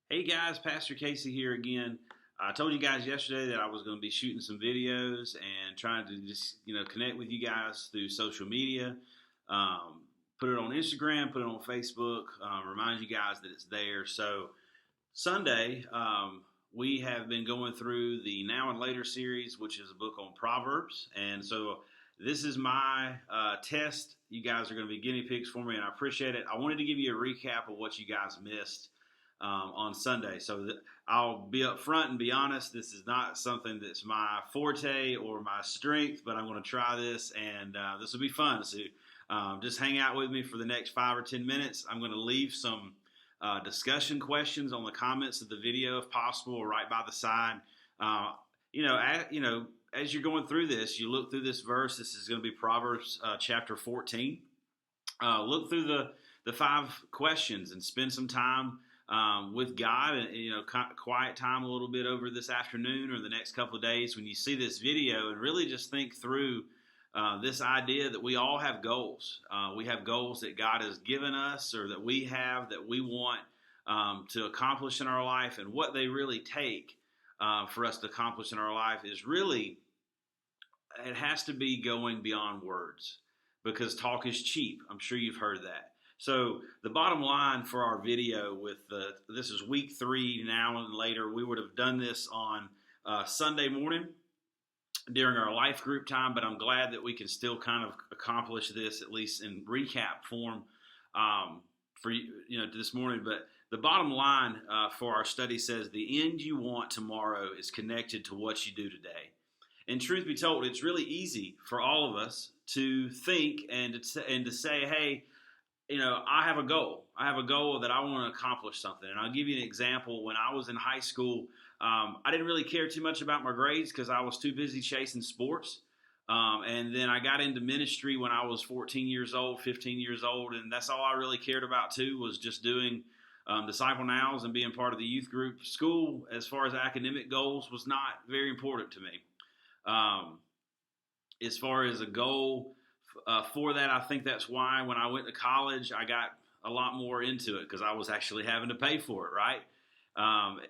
Hey guys, Pastor Casey here again. I told you guys yesterday that I was going to be shooting some videos and trying to just connect with you guys through social media. Um, Put it on Instagram, put it on Facebook, remind you guys that it's there. So Sunday, we have been going through the Now and Later series, which is a book on Proverbs. And so this is my test. You guys are going to be guinea pigs for me, and I appreciate it. I wanted to give you a recap of what you guys missed on Sunday. So I'll be up front and be honest, this is not something that's my forte or my strength, but I'm going to try this, and this will be fun. So just hang out with me for the next 5 or 10 minutes. I'm going to leave some discussion questions on the comments of the video, if possible, or right by the side. As you're going through this, you look through this verse. This is going to be Proverbs chapter 14. Look through the 5 questions and spend some time with God, and quiet time a little bit over this afternoon or the next couple of days when you see this video, and really just think through this idea that we all have goals. We have goals that God has given us, or that we have, that we want to accomplish in our life, and what they really take for us to accomplish in our life is really, it has to be going beyond words, because talk is cheap. I'm sure you've heard that. So the bottom line for our video this is week 3 now and later. We would have done this on Sunday morning during our life group time, but I'm glad that we can still kind of accomplish this, at least in recap form, for this morning. But the bottom line for our study says the end you want tomorrow is connected to what you do today. And truth be told, it's really easy for all of us to think and to say, hey, I have a goal. I have a goal that I want to accomplish something. And I'll give you an example. When I was in high school, I didn't really care too much about my grades because I was too busy chasing sports. And then I got into ministry when I was 14 years old, 15 years old. And that's all I really cared about too, was just doing Disciple Nows and being part of the youth group. School, as far as academic goals, was not very important to me. As far as a goal for that, I think that's why when I went to college, I got a lot more into it, because I was actually having to pay for it, right?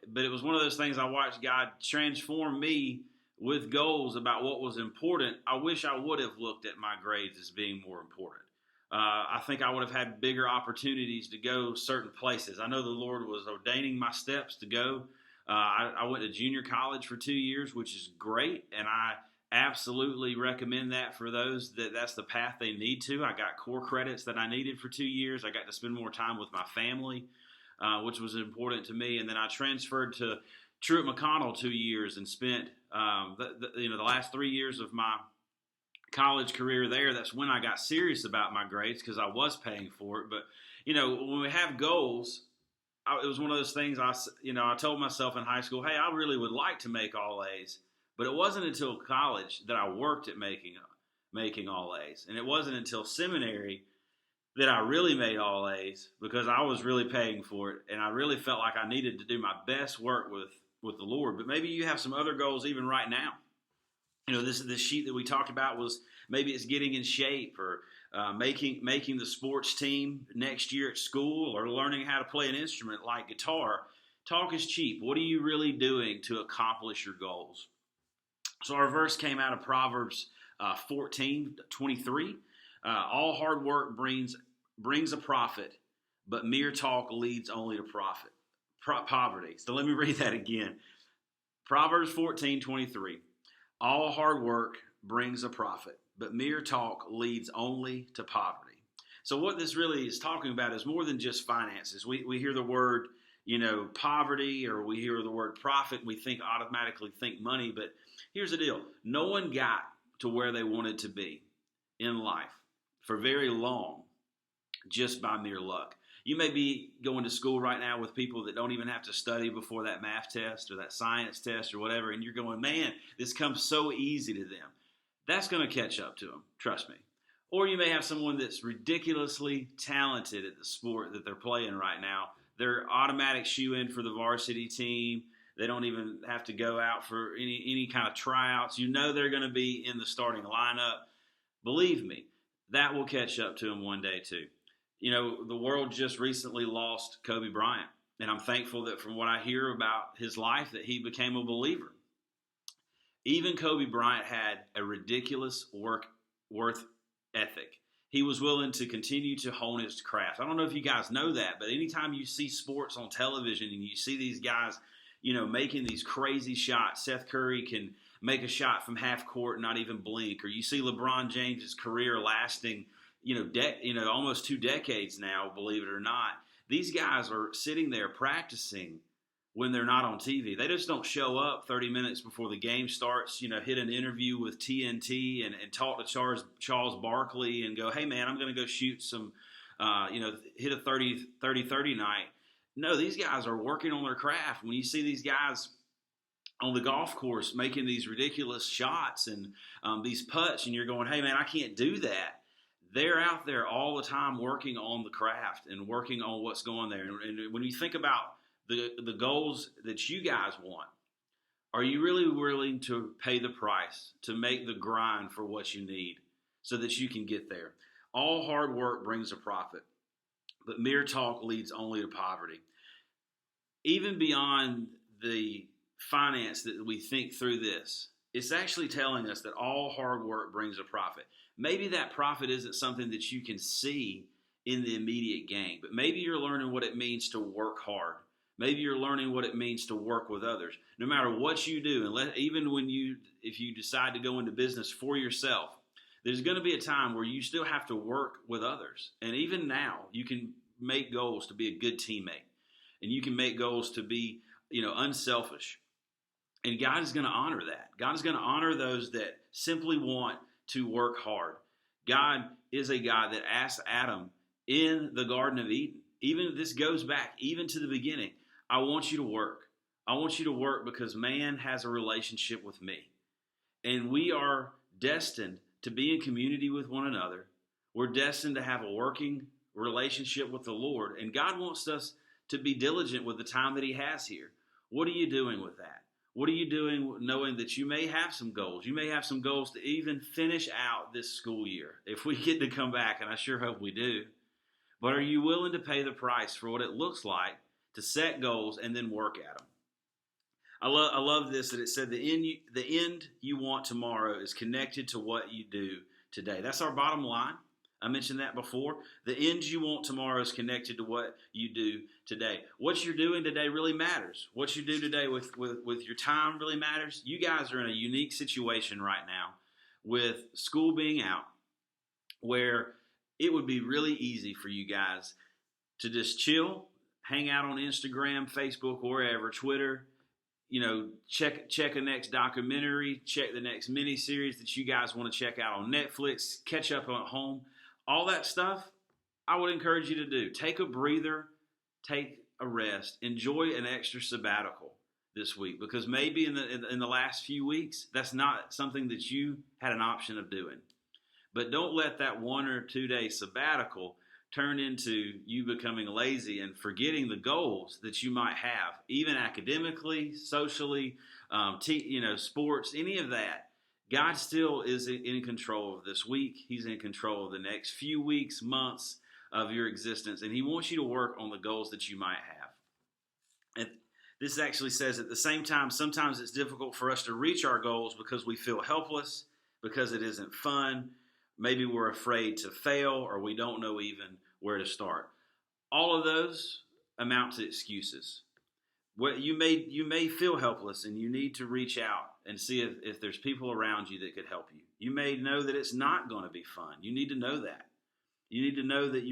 But it was one of those things. I watched God transform me with goals about what was important. I wish I would have looked at my grades as being more important. I think I would have had bigger opportunities to go certain places. I know the Lord was ordaining my steps to go. I went to junior college for 2 years, which is great, and I absolutely recommend that for those that's the path they need to. I got core credits that I needed for 2 years. I got to spend more time with my family, which was important to me. And then I transferred to Truett McConnell 2 years and spent the last 3 years of my college career there. That's when I got serious about my grades, because I was paying for it. But when we have goals, it was one of those things. I told myself in high school, hey, I really would like to make all A's. But it wasn't until college that I worked at making all A's. And it wasn't until seminary that I really made all A's, because I was really paying for it. And I really felt like I needed to do my best work with the Lord. But maybe you have some other goals even right now. This sheet that we talked about was, maybe it's getting in shape, or making the sports team next year at school, or learning how to play an instrument like guitar. Talk is cheap. What are you really doing to accomplish your goals? So our verse came out of Proverbs 14:23. All hard work brings a profit, but mere talk leads only to poverty. So let me read that again. Proverbs 14:23. All hard work brings a profit, but mere talk leads only to poverty. So what this really is talking about is more than just finances. We hear the word, poverty, or we hear the word profit, and we automatically think money. But here's the deal. No one got to where they wanted to be in life for very long just by mere luck. You may be going to school right now with people that don't even have to study before that math test or that science test or whatever, and you're going, man, this comes so easy to them. That's going to catch up to them, trust me. Or you may have someone that's ridiculously talented at the sport that they're playing right now. They're automatic shoe-in for the varsity team. They don't even have to go out for any kind of tryouts. They're going to be in the starting lineup. Believe me, that will catch up to them one day too. The world just recently lost Kobe Bryant. And I'm thankful that from what I hear about his life that he became a believer. Even Kobe Bryant had a ridiculous work ethic. He was willing to continue to hone his craft. I don't know if you guys know that, but anytime you see sports on television and you see these guys, making these crazy shots, Seth Curry can make a shot from half court and not even blink, or you see LeBron James's career lasting, almost 2 decades now, believe it or not. These guys are sitting there practicing when they're not on TV. They just don't show up 30 minutes before the game starts, hit an interview with TNT and talk to Charles Barkley and go, hey, man, I'm going to go shoot some, hit a 30-30 night. No, these guys are working on their craft. When you see these guys on the golf course making these ridiculous shots and these putts, and you're going, hey, man, I can't do that. They're out there all the time working on the craft and working on what's going there. And when you think about the goals that you guys want, are you really willing to pay the price to make the grind for what you need so that you can get there? All hard work brings a profit, but mere talk leads only to poverty. Even beyond the finance that we think through this, it's actually telling us that all hard work brings a profit. Maybe that profit isn't something that you can see in the immediate gain, but maybe you're learning what it means to work hard. Maybe you're learning what it means to work with others. No matter what you do, even if you decide to go into business for yourself, there's going to be a time where you still have to work with others. And even now, you can make goals to be a good teammate. And you can make goals to be, unselfish. And God is going to honor that. God is going to honor those that simply want to work hard. God is a God that asked Adam in the Garden of Eden. Even this goes back even to the beginning. I want you to work. I want you to work because man has a relationship with me. And we are destined to be in community with one another. We're destined to have a working relationship with the Lord. And God wants us to be diligent with the time that he has here. What are you doing with that? What are you doing knowing that you may have some goals? You may have some goals to even finish out this school year if we get to come back, and I sure hope we do. But are you willing to pay the price for what it looks like to set goals and then work at them? I love this, that it said the end you want tomorrow is connected to what you do today. That's our bottom line. I mentioned that before. The end you want tomorrow is connected to what you do today. What you're doing today really matters. What you do today with your time really matters. You guys are in a unique situation right now with school being out, where it would be really easy for you guys to just chill, hang out on Instagram, Facebook, wherever, Twitter, check a next documentary, check the next miniseries that you guys want to check out on Netflix, catch up at home. All that stuff, I would encourage you to do. Take a breather, take a rest, enjoy an extra sabbatical this week, because maybe in the last few weeks, that's not something that you had an option of doing. But don't let that 1 or 2 day sabbatical turn into you becoming lazy and forgetting the goals that you might have, even academically, socially, sports, any of that. God still is in control of this week. He's in control of the next few weeks, months of your existence, and he wants you to work on the goals that you might have. And this actually says at the same time, sometimes it's difficult for us to reach our goals because we feel helpless, because it isn't fun. Maybe we're afraid to fail, or we don't know even where to start. All of those amount to excuses. You may feel helpless, and you need to reach out and see if there's people around you that could help you. You may know that it's not going to be fun. You need to know that. You need to know that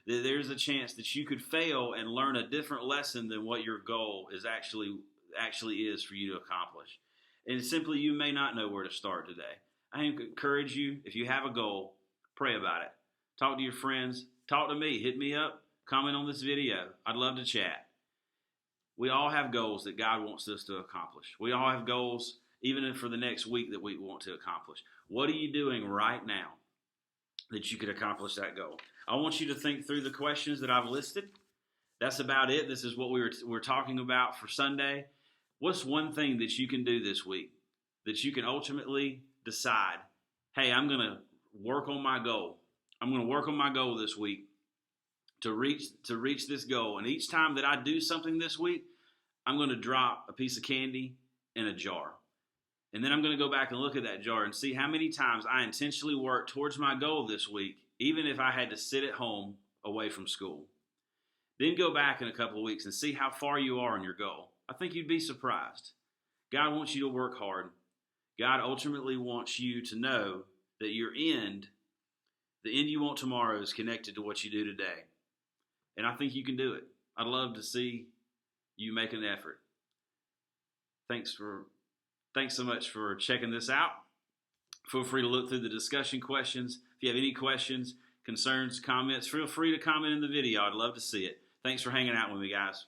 there's a chance that you could fail and learn a different lesson than what your goal is actually is for you to accomplish. And simply, you may not know where to start today. I encourage you, if you have a goal, pray about it. Talk to your friends. Talk to me. Hit me up. Comment on this video. I'd love to chat. We all have goals that God wants us to accomplish. We all have goals, even for the next week, that we want to accomplish. What are you doing right now that you could accomplish that goal? I want you to think through the questions that I've listed. That's about it. This is what we're talking about for Sunday. What's one thing that you can do this week that you can ultimately decide, hey, I'm going to work on my goal. I'm going to work on my goal this week to reach this goal. And each time that I do something this week, I'm going to drop a piece of candy in a jar. And then I'm going to go back and look at that jar and see how many times I intentionally worked towards my goal this week, even if I had to sit at home away from school. Then go back in a couple of weeks and see how far you are on your goal. I think you'd be surprised. God wants you to work hard. God ultimately wants you to know that the end you want tomorrow is connected to what you do today. And I think you can do it. I'd love to see you make an effort. Thanks so much for checking this out. Feel free to look through the discussion questions. If you have any questions, concerns, comments, feel free to comment in the video. I'd love to see it. Thanks for hanging out with me, guys.